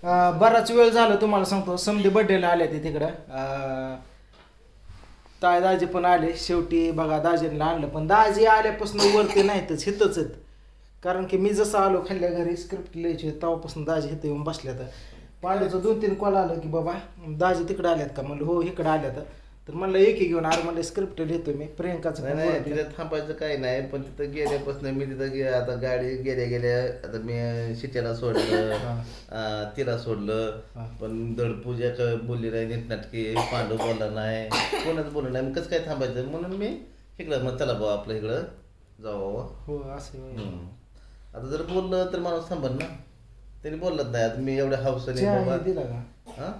बराच वेळ झाला तुम्हाला सांगतो. समधी बड्डेला आले ते तिकडं. ताय दाजी पण आले शेवटी. बघा दाजींना आणलं, पण दाजी आल्यापासून वरती नाहीतच, हिथंच आहेत. कारण की मी जसं आलो खाल्ल्या घरी स्क्रिप्ट लिहायची तेव्हापासून दाजी इथं येऊन बसल्या. तर पांडूचं 2-3 कॉल आलं की बाबा दाजी तिकडे आल्यात का. म्हणलं हो इकडे आल्यात. तर म्हणलं एक घेऊन अरे म्हणलं स्क्रिप्ट लिहितो मी. प्रियंकाचं पण नाही ओळखलं. तिथं थांबायचं काही नाही, पण तिथं गेल्यापासून मी तिथं आता गाडी गेल्या आता मी शिट्याला सोडलं, तिला सोडलं, पण दड पूजा बोलली नाही नीटनाटकी, पांडू बोलला नाही, कोणच बोललं नाही. मग कसं काय थांबायचं म्हणून मी इकडं मग चला बाबा आपलं इकडं जाऊ. हो असं. आता जर बोललं तर माणूस थांबल ना. त्यांनी बोललंच नाही. आता मी एवढ्या हाऊसने चहा बाबा दिला का? हा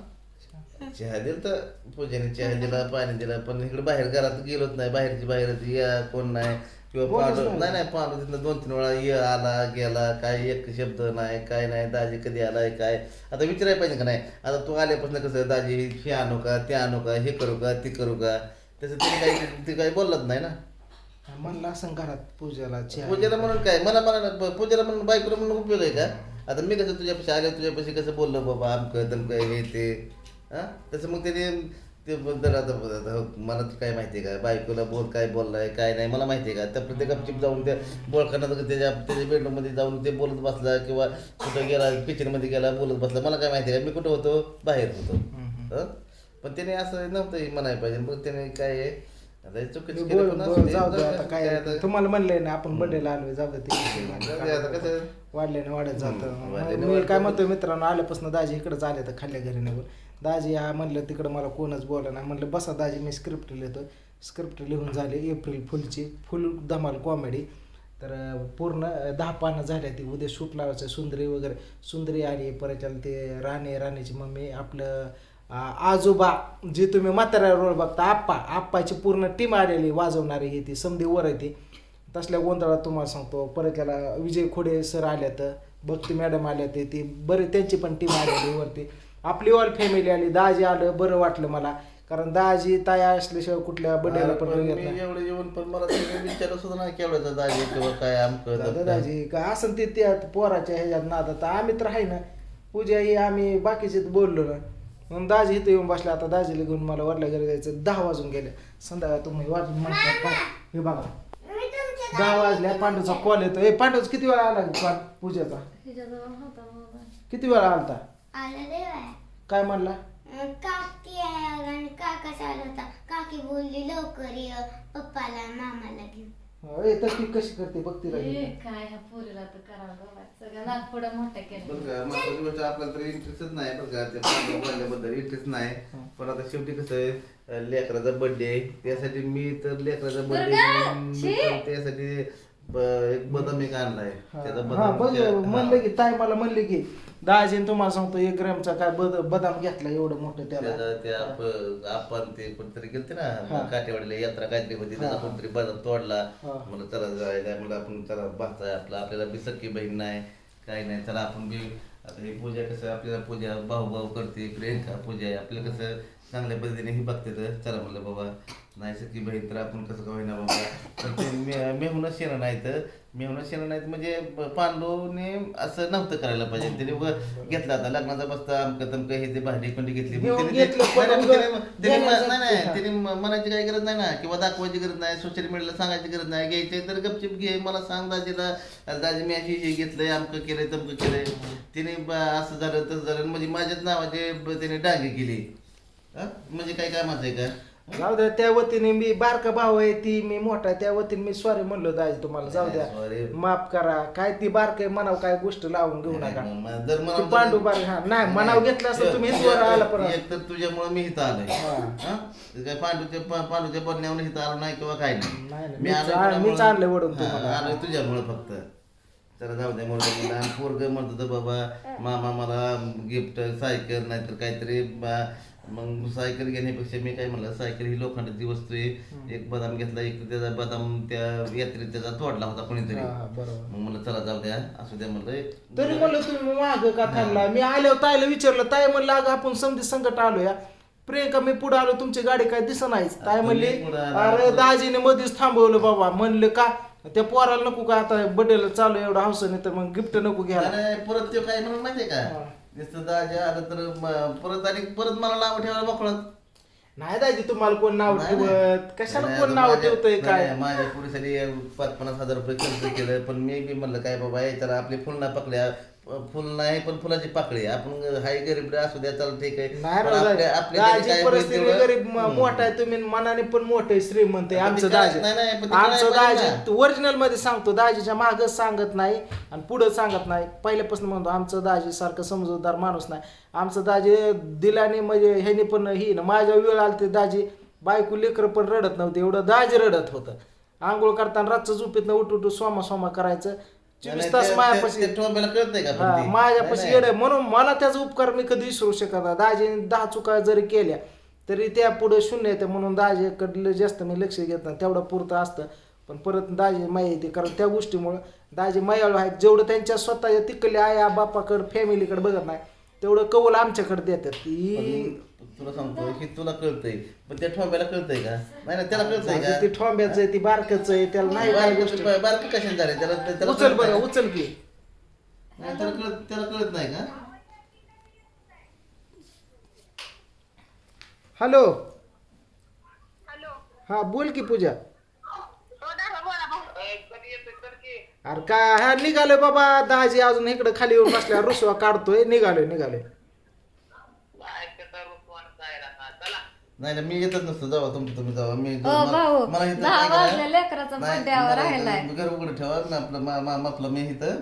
चहा दिला तर पूजेने चहा दिला, पाणी दिला, पण इकडे बाहेर घरात गेलोच नाही. बाहेरच या कोण नाही किंवा बोलच पांडू नाही. नाही पांडू तिथनं 2-3 वेळा आला गेला, काय एक शब्द नाही काय नाही. दाजी कधी आलाय काय आता विचारायला पाहिजे का नाही. आता तू आल्यापासून कसं दाजी हे आणू का ते आणू का हे करू का ते करू का, तसं ते काही बोललंच नाही ना. म्हणलं असं घरात पूजेला चहा. पूजेला म्हणून काय मला पूजेला म्हणून बायकोला म्हणून उपयोग आहे का. आता मी कसं तुझ्यापाशी आले तुझ्यापाशी कसं बोललो बाबा आमकं तमकं हे ते तसं मग ते बद्दल आता मला काय माहिती आहे का बायकोला काय बोललाय काय नाही मला माहिती आहे का. त्या प्रत्येक गपचिप जाऊन त्या बोळखाना त्याच्या बेडरूममध्ये जाऊन ते बोलत बसला किंवा कुठं गेला किचनमध्ये गेला बोलत बसला. मला काय माहिती आहे का मी कुठं होतो बाहेर होतो. पण त्याने असं नव्हतं म्हणायला पाहिजे. मग त्याने काय आहे आता चुकीचं केलं पण असू दे. जाऊ दे आता काय काय आता तुम्हाला म्हणलंय ना आपण बड्डेला आलोय. जाऊ दे जाऊ दे आता कसं वाढल्याने वाढत जातं. वाढल्याने मी वाढतं. काय म्हणतोय मित्रांनो आल्यापासून दाजी इकडेच आले तर खाल्ल्या घरी नाही. दाजी म्हणलं तिकडं मला कोणच बोला नाही. म्हणलं बसा दाजी मी स्क्रिप्ट लिहितो. स्क्रिप्ट लिहून झाली एप्रिल फुलची फुल धमाल कॉमेडी. तर पूर्ण 10 पानं झाल्या. ती उद्या शूट लावायचं. सुंदरी वगैरे सुंदरी आली परत ते राणीची मम्मी आपलं आजोबा जे तुम्ही म्हातारा रोल बघता आप्पाची पूर्ण टीम आलेली वाजवणारी ही ती समधी वर आहे ती. तसल्या गोंधळात तुम्हाला सांगतो. परत त्याला विजय खोडे सर आल्यात, भक्ती मॅडम आल्या ती बरे त्यांची पण टीम आलेली वरती. आपली ऑल फॅमिली आली. दाजी आलं बरं वाटलं मला. कारण दाजी ताया असल्याशिवाय कुठल्या बड्डेला पण येत नाही. एवढं जेवण पण मला विचारलं सुद्धा नाही केवढं दाजी किंवा काय आमकं दादाजी काय असं ते त्या पोराच्या ह्याच्यात नादात आम्ही तर आहे ना. पूजा ही आम्ही बाकीचे बोललो ना. म्हणून दाजी इथं येऊन बसले. आता दाजीला घेऊन मला वडल्या घरी जायचं. 10 वाजून गेले. संध्याकाळ तुम्ही वाजून म्हणतात काय हे बघा 10 वाजल्या. पांडूचा कॉल येतो. पांडूच किती वेळा आला पूजेचा किती वेळा आलता काय म्हणला. काकी आणि काका चालू होता. काकी बोलली लवकर ये पप्पाला मामाला घेऊन. तर ती कशी करते बघती काय ह्या पोरीला तर करावं बाबा. सगळं नागपुडा मोठा केला. बरं का माझा दिवस आपल्याला तर इंटरेस्टच नाही बरं का त्या पांडू बोलल्याबद्दल इंटरेस्ट नाही. पण आता शेवटी कसं आहे लेकराचा बर्थडे त्यासाठी मी तर लेकराचा बर्थडे त्यासाठी एक बदाम एक आणलाय. त्याचा म्हणलं की ताई मला म्हणले की दाजीने तुम्हाला सांगतो 1 ग्रॅमचा काय बदाम घेतला एवढं मोठं त्याला. आपण ते कोणतरी गेलते ना काठेवाडीला यात्रा काहीतरी होती त्याचा कोणतरी बदाम तोडला. मला चला जायला मला आपण चला भाचा आपल्याला बी सख्खी बहीण नाही काही नाही चला आपण बी आता ही पूजा कसं आपल्याला पूजा भाऊ करते प्रियंका पूजा आहे आपल्याला कसं चांगल्या पद्धतीने ही बघते. तर चला म्हणलं बाबा नाही सख्खी बहीण तर आपण कसं होईना बाबा. तर ते मेहूनच शेणं नाही तर मेहूनच शेणं नाहीत म्हणजे पांडूने असं नव्हतं करायला पाहिजे. त्याने घेतला आता लग्नाचा बसता आमकं तमकं हे ते भांडी कोंडी घेतली. त्याने म्हणायची काही गरज नाही ना किंवा दाखवायची गरज नाही सोशल मीडियाला सांगायची गरज नाही. घ्यायचे तर गपचिप घे मला सांग दाजीला दाजी मी अशी हे घेतलंय आमकं केलंय तमकं केलंय. तिने असं झालं तसं झालं म्हणजे माझ्याच नावाचे त्याने डांगे केली. म्हणजे काय कामाचं आहे का. जाऊ द्या त्या वतीने मी बारका भाऊ आहे ती मी मोठा त्या वतीने मी सॉरी म्हणलो दाजी तुम्हाला. जाऊ द्या माफ करा. काय ती बारके म्हणाव काय गोष्ट लावून घेऊ नका. पांडू बार नाही म्हणाव घेतलं असं तुम्ही वर आला परत. एक तर तुझ्यामुळे मी इथं आलोय. काय पांडूच्या बोलण्यावर इथं आलो नाही किंवा काय नाही. मी चाललंय वडून तुम्हाला आलोय तुझ्यामुळे फक्त. चला जाऊ द्या म्हणून लहान पोरग म्हणत होतं बाबा मामा मला गिफ्ट सायकल नाहीतर काहीतरी. मग सायकल घेण्यापेक्षा मी काय म्हणलं सायकल ही लोखंडाची वस्तू आहे. एक बदाम घेतला एक त्याचा बदाम त्या यात्रेत त्याचा तोडला होता कोणीतरी. मग म्हणलं चला जाऊ द्या असू द्या म्हणलं. तरी म्हणलं तुम्ही माग का थांबला. मी आल्यावर ताईला विचारलं ताई म्हणलं अगं आपण समधी संकट आलो या प्रियंका मी पुढे आलो तुमची गाडी काय दिसत नाहीच. ताई म्हणली अरे दाजीने मध्येच थांबवलं बाबा. म्हणलं का त्या पोराला नको का आता बर्थडेला चालू एवढं हौसाने तर मग गिफ्ट नको घ्यायला. परत ते काय म्हणून माहितीये का नुसतं दाजी आलं तर परत मला नाव ठेवायला मोकळत. नाही दाजी तुम्हाला कोण नाव नाही, ठेवत कशाला नाही, कोण आता नाव माझ्या- ठेवतंय काय नाही, माझ्या पुरीसाठी 50,000 रुपये खर्च केलं, पण मी बी म्हणलं काय बाबा याच्याला आपली फुल ना पकड्या, फुल नाही पण फुलाची पाकळी आपण हाय गरीब असू द्या चल ठीक आहे, नाही पण राव दाजी. आपल्या घरी दाजी काय परिस्थिती होईल तेवढं- गरीब मोठा आहे तुम्ही मनाने पण मोठे श्रीमंत आहे पण आमचं ते काय- दाजी. नाही, नाही, पण ते आमचं काय पाहिजे दाजी ओरिजिनल मध्ये सांगतो दाजीच्या मागं सांगत नाही आणि पुढं सांगत नाही. पहिल्यापासून म्हणतो आमचं दाजी सारखं समजूतदार माणूस नाही. आमचं दाजी दिलाने म्हणजे ह्याने पण ही ना माझ्या वेळ आली ते दाजी बायको लेकरं पण रडत नव्हते एवढं दाजी रडत होतं. आंघोळ करताना रातचं झोपेतनं उठ सोमा करायचं 24 तास मायापाशी ते ठोंब्याला कळतंय का पण ते? माझ्यापाशी नाही, येडं म्हणून मला त्याचा उपकार मी कधी विसरू शकत नाही. दाजीने 10 चुका जरी केल्या तरी त्या पुढे शून्य येते म्हणून दाजीकडलं जास्त मी लक्ष घेत नाही. तेवढं पुरतं असतं पण परत दाजी माया येते कारण त्या गोष्टीमुळं दाजी मायाळू आहेत. जेवढं त्यांच्या स्वतःच्या तिकडल्या आया बापाकडं फॅमिलीकडे बघत नाही तेवढं कौल आमच्याकडे देतात. पण तुला सांगतो हे तुला कळतंय पण त्या ठोंब्याला कळतंय का? नाही ना त्याला कळतंय का? ती ठोंब्याचं आहे ती बारकच आहे त्याला नाही काय गोष्ट बारकी कशाने झाले त्याला उचल कळत बरं नाही. उचल की नाही, त्याला कळत नाही का? हॅलो हा बोल की पूजा. अरे काय हा निघालोय बाबा दाजी अजून इकडे खाली येऊन बसल्या रुसवा काढतोय निघालोय नाही मी येतच नसतो जावा तुम्ही जावा मी भाऊ, मला इथं 10 काय वाजले, करा? लेकराचा नाही, birthday आवर मला राहिलाय. इथं घर उघडं ठेवा मी आपलं मी इथं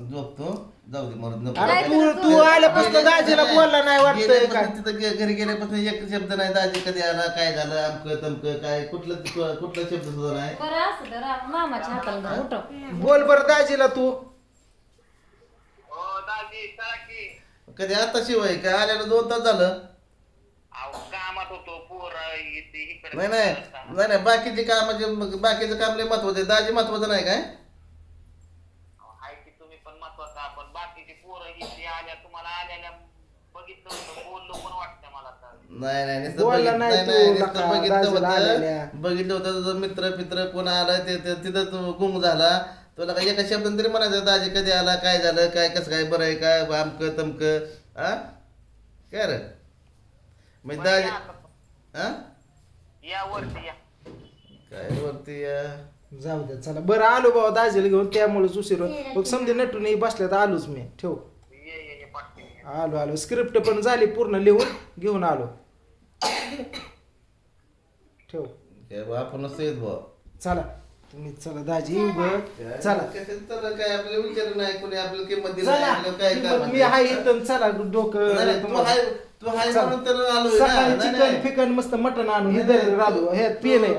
झोपतो जाऊ दे मरून नको. अरे तू आल्यापासून दाजीला बोलला नाही वाटतंय गेल्यापासून काय तिथं घरी गेल्यापासून एक शब्द नाही दाजी कधी आला काय झालं अमकं तमकं काय कुठला शब्द सुद्धा नाही. बरं असं तर मामाच्या हाताला धर, उठव. बोल बरं दाजीला तू कधी आता शिवाय काय आल्याला 2 तास झालं. नाही बाकीचे कामाचे बाकीचं काम लय महत्वाचं आहे दाजी महत्वाचं नाही काय? नाही नुसतं बोलला बघितलं नाही नाही, तू, नाही, नुसतं नका, बघितलं दाजीला आलेल्या. होतं बघितलं होतं तुझं मित्र कोण आला ते तिथं तू गुम झाला तुला काय एका शब्दाने तरी म्हणायचं दाजी कधी आला काय झालं काय कसं काय बरं आहे काय आमकं तमकं हा काय रे म्हणजे दाजी हा काय वरती जाऊ दे चला बरं आलो बाबा दाजीला घेऊन त्यामुळेच उशीर होत. बघ समजे नटून बसल्या तर आलोच मी ठेव आलो स्क्रिप्ट पण झाली पूर्ण लिहून घेऊन आलो ठेव काय आपण नसतो येत बुवा चला तुम्ही चला दाजी येऊ ग चला काय आपल्याला विचार नाही कोणी आपल्याला किंमत दिली नाही चला आपल्याला काय किंमत मी काय हाय इथं चला डोकं नाही, तू तुम्हाला- हाय तू हाय चला. म्हणून तर आलोय ना. सकाळी नाही, चिकन नाही. फिकन मस्त मटण आणू हे दर आलो हे पिये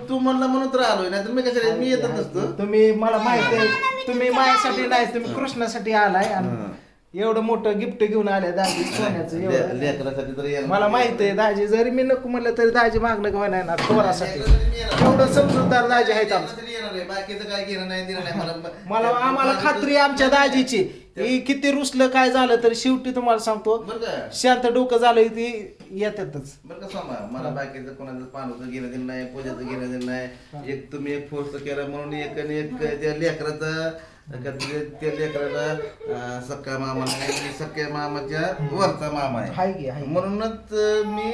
तू म्हणला म्हणून तर आलोय नाही तर मी कशाला मी येतच नसतो. तुम्ही मला माहिती आहे तुम्ही माझ्यासाठी नाही तुम्ही कृष्णासाठी आलाय आणि एवढं मोठं गिफ्ट घेऊन आले दाजी सोन्याचं एवढं लेकरासाठी तर यायला मला माहिती आहे दाजी जरी मी नको म्हणलं तरी दाजी मागणं घेऊन नाही ना पोरासाठी एवढं समजूतदार दाजी आहेत आमचं लेकरासाठी येणार आहे. बाकीचं काय घेणं नाही दिलं नाही मला आम्हाला खात्री आहे आमच्या दाजीची ही किती रुसलं काय झालं तरी शेवटी तुम्हाला सांगतो बरं का शांत डोकं झालं ती येतातच बरं का सोमा मला बाकीचं कोणाचं पाण्याचं घेणं दिलं नाही पूजाचं घेणं दिलं नाही एक तुम्ही एक फोर्स केला म्हणून एक आणि एक त्या लेकराचा त्या लेकराला सक्का मामा नाही सख्या मामाच्या वरचा मामा हाय आहे की, हाय की. म्हणूनच मी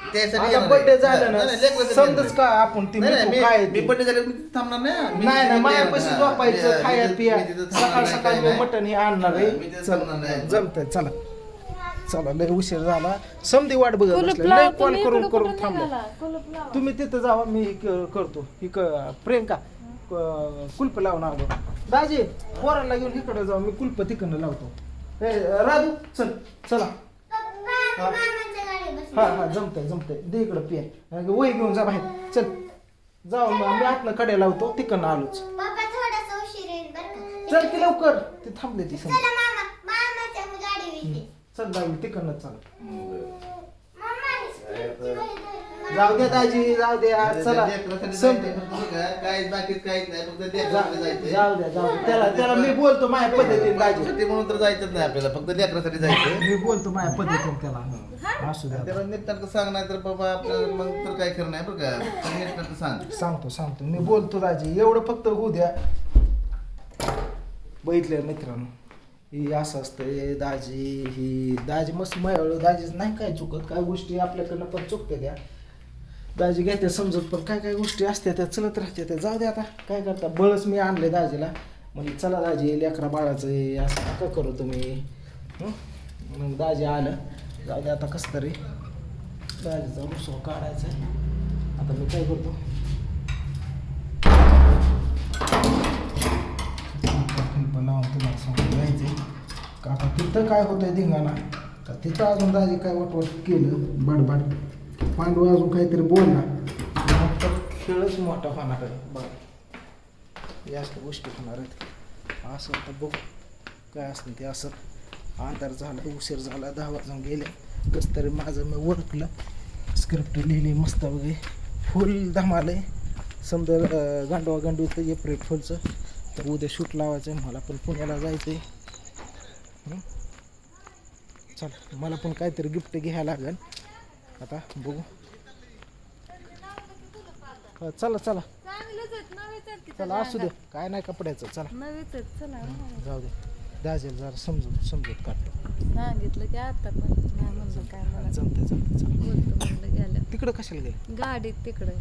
त्यासाठी आता येणार आहे. बर्थडे झालं नाही, ना नाही, लेकरासाठी समजच येणार का आहे. आपण ती नाही, नाही, मिठू काय मी ती. बर्थडे झाले मी थांबणार नाही नाही ना मी मायापाशी तिथे झोपायचं येणार. खाया मी पिया तिथे थांबणार सकाळ नाही, सकाळ काय मी नाही. मटण हे आणणार मी तिथे आहे थांबणार नाही. जमतंय चला चला लय उशीर झाला समधी वाट बघत कुलूप बसले. लाव, लय कॉल तुम्ही करून इकडं करून कुठं थांबलो निघाला? कुलूप लाव. तुम्ही तिथं जावा मी करतो प्रियंका कुल्प लावून आलो दाजी पोरांना घेऊन इकडे जाऊ मी कुल्प तिकडनं लावतो राजू चल चला हा जमतंय दे इकडं पिया वही घेऊन जा बाहेर चल जाऊ मी आतनं कडे लावतो तिकडनं आलोच बाबा थोडासा उशीर येईल बरं का? चल की लवकर ते थांबले ती समजा चला मामाच्या मी गाडी विकते चल जाऊ तिकडनं चल मामा स्क्रिप्टची वही धर. जाऊ द्या दाजी जाऊ द्या चला लेकरासाठी समजे जायचं फक्त काय काय बाकीच काहीच नाही फक्त लेकरासाठी जायचंय. जाऊ द्या त्याला मी बोलतो माझ्या पद्धतीने दाजी सुट्टी म्हणून तर जायचंच नाही आपल्याला फक्त लेकरासाठी जायचं मी बोलतो माझ्या पद्धतीने त्याला असू द्या त्याला नीटनाटक सांग नाही तर बाबा आपल्याला मग तर काय खरं नाही बरं का नीटनाटक सांग सांगतो मी बोलतो दाजी एवढं फक्त होऊ द्या बघितलं मित्रांनो ही असं असतं हे दाजी ही दाजी मस्त मायाळू दाजीच नाही काय चुकत काय गोष्टी आपल्याकडनं पण चुकते त्या दाजी घेते समजत पण काय काय गोष्टी असतात त्या चलत राहते त्या जाऊ दे आता काय करता बळच मी आणले दाजीला म्हणजे चला दाजी लेकरा बाळाचं हे असं नका करू तुम्ही मग दाजी आलं जाऊ दे आता कसं तरी दाजीचा रुसवा काढायचा आता मी काय करतो लावून तुम्हाला सांगून जायचं का आता तिथं काय होतंय धिंगाणा तर तिथं अजून दाजी काय वटवट केलं बडबड पांडू अजून काहीतरी बोलला मग तर खेळच मोठा होणार आहे बघा या अशा गोष्टी होणार आहेत असं आता बघ काय असतं ते असं अंधार झाला उशीर झाला 10 वाजून गेले कसं तरी माझं मी ओळखलं स्क्रिप्ट लिहिली मस्त वगैरे फुल धमाल आहे समजा गांडवा गांडूचं एप्रिल फुलचं तर उद्या शूट लावायचं आहे मला पण पुण्याला जायचं आहे चला मला पण काहीतरी गिफ्ट घ्यायला लागेल आता बघू चला चला चला असू दे काय नाही कपड्याचं चला जाऊ दे दाजेल जरा समजूत काढतो सांगितलं की आता पण नाही म्हणलं काय मला जमते चला बोलतो म्हणलं गेलं तिकडं कशाला गेलं गाडीत तिकडं